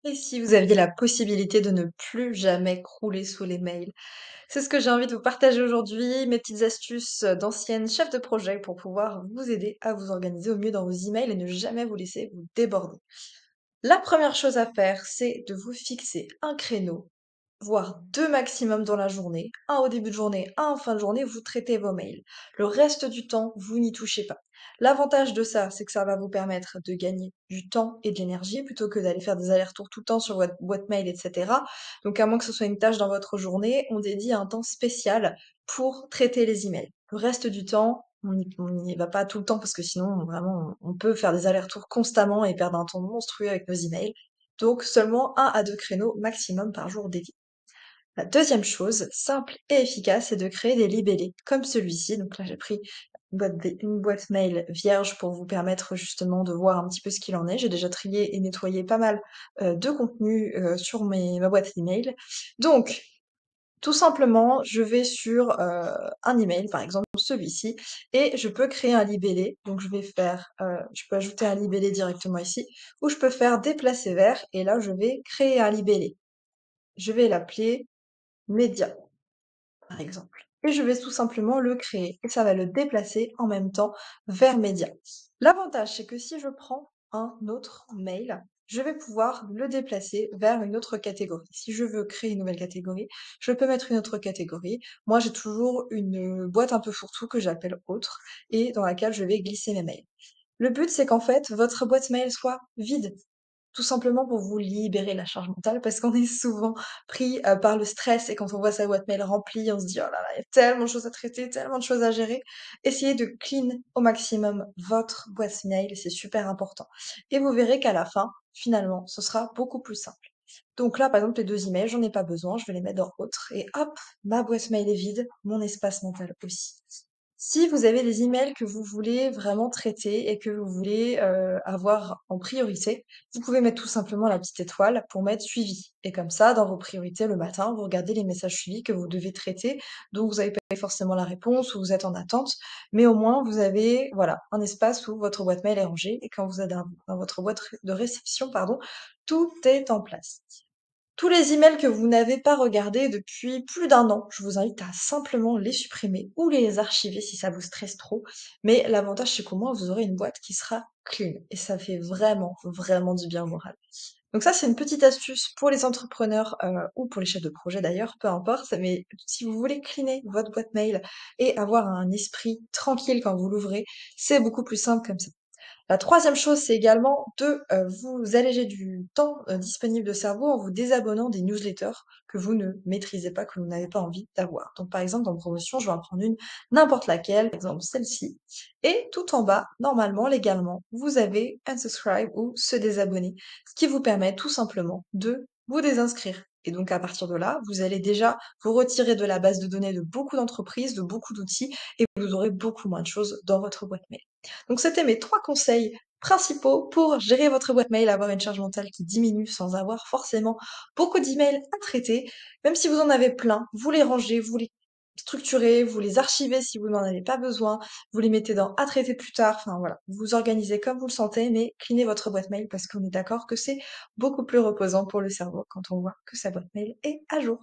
Et si vous aviez la possibilité de ne plus jamais crouler sous les mails? C'est ce que j'ai envie de vous partager aujourd'hui, mes petites astuces d'ancienne chef de projet pour pouvoir vous aider à vous organiser au mieux dans vos emails et ne jamais vous laisser vous déborder. La première chose à faire, c'est de vous fixer un créneau, voire 2 maximum dans la journée, un au début de journée, un en fin de journée, vous traitez vos mails. Le reste du temps, vous n'y touchez pas. L'avantage de ça, c'est que ça va vous permettre de gagner du temps et de l'énergie plutôt que d'aller faire des allers-retours tout le temps sur votre boîte mail, etc. Donc, à moins que ce soit une tâche dans votre journée, on dédie un temps spécial pour traiter les emails. Le reste du temps, on n'y va pas tout le temps parce que sinon, vraiment, on peut faire des allers-retours constamment et perdre un temps monstrueux avec nos emails. Donc, seulement un à 2 créneaux maximum par jour dédiés. La deuxième chose, simple et efficace, c'est de créer des libellés comme celui-ci. Donc là, j'ai pris une boîte mail vierge pour vous permettre justement de voir un petit peu ce qu'il en est. J'ai déjà trié et nettoyé pas mal de contenu sur ma boîte email. Donc, tout simplement, je vais sur un email, par exemple celui-ci, et je peux créer un libellé. Donc, je peux ajouter un libellé directement ici, ou je peux faire déplacer vers, et là, je vais créer un libellé. Je vais l'appeler média par exemple. Et je vais tout simplement le créer et ça va le déplacer en même temps vers média. L'avantage, c'est que si je prends un autre mail, je vais pouvoir le déplacer vers une autre catégorie. Si je veux créer une nouvelle catégorie, je peux mettre une autre catégorie. Moi, j'ai toujours une boîte un peu fourre-tout que j'appelle autre et dans laquelle je vais glisser mes mails. Le but, c'est qu'en fait, votre boîte mail soit vide. Tout simplement pour vous libérer la charge mentale, parce qu'on est souvent pris, par le stress et quand on voit sa boîte mail remplie, on se dit: «Oh là là, il y a tellement de choses à traiter, tellement de choses à gérer». Essayez de clean au maximum votre boîte mail, c'est super important et vous verrez qu'à la fin, finalement, ce sera beaucoup plus simple. Donc là, par exemple, les 2 emails, j'en ai pas besoin, je vais les mettre dans autre et hop, ma boîte mail est vide, mon espace mental aussi. Si vous avez des emails que vous voulez vraiment traiter et que vous voulez avoir en priorité, vous pouvez mettre tout simplement la petite étoile pour mettre suivi. Et comme ça, dans vos priorités le matin, vous regardez les messages suivis que vous devez traiter, dont vous n'avez pas forcément la réponse ou vous êtes en attente, mais au moins vous avez voilà un espace où votre boîte mail est rangée et quand vous êtes dans votre boîte de réception, pardon, tout est en place. Tous les emails que vous n'avez pas regardés depuis plus d'un an, je vous invite à simplement les supprimer ou les archiver si ça vous stresse trop. Mais l'avantage, c'est qu'au moins, vous aurez une boîte qui sera clean. Et ça fait vraiment, vraiment du bien au moral. Donc ça, c'est une petite astuce pour les entrepreneurs ou pour les chefs de projet d'ailleurs, peu importe. Mais si vous voulez cleaner votre boîte mail et avoir un esprit tranquille quand vous l'ouvrez, c'est beaucoup plus simple comme ça. La troisième chose, c'est également de, vous alléger du temps, disponible de cerveau en vous désabonnant des newsletters que vous ne maîtrisez pas, que vous n'avez pas envie d'avoir. Donc par exemple, dans Promotion, je vais en prendre une, n'importe laquelle, par exemple celle-ci, et tout en bas, normalement, légalement, vous avez unsubscribe ou se désabonner, ce qui vous permet tout simplement de vous désinscrire. Et donc à partir de là, vous allez déjà vous retirer de la base de données de beaucoup d'entreprises, de beaucoup d'outils, et vous aurez beaucoup moins de choses dans votre boîte mail. Donc c'était mes 3 conseils principaux pour gérer votre boîte mail, avoir une charge mentale qui diminue sans avoir forcément beaucoup d'emails à traiter. Même si vous en avez plein, vous les rangez, vous les structurez, vous les archivez si vous n'en avez pas besoin, vous les mettez dans à traiter plus tard, enfin voilà, vous vous organisez comme vous le sentez, mais cleanez votre boîte mail parce qu'on est d'accord que c'est beaucoup plus reposant pour le cerveau quand on voit que sa boîte mail est à jour.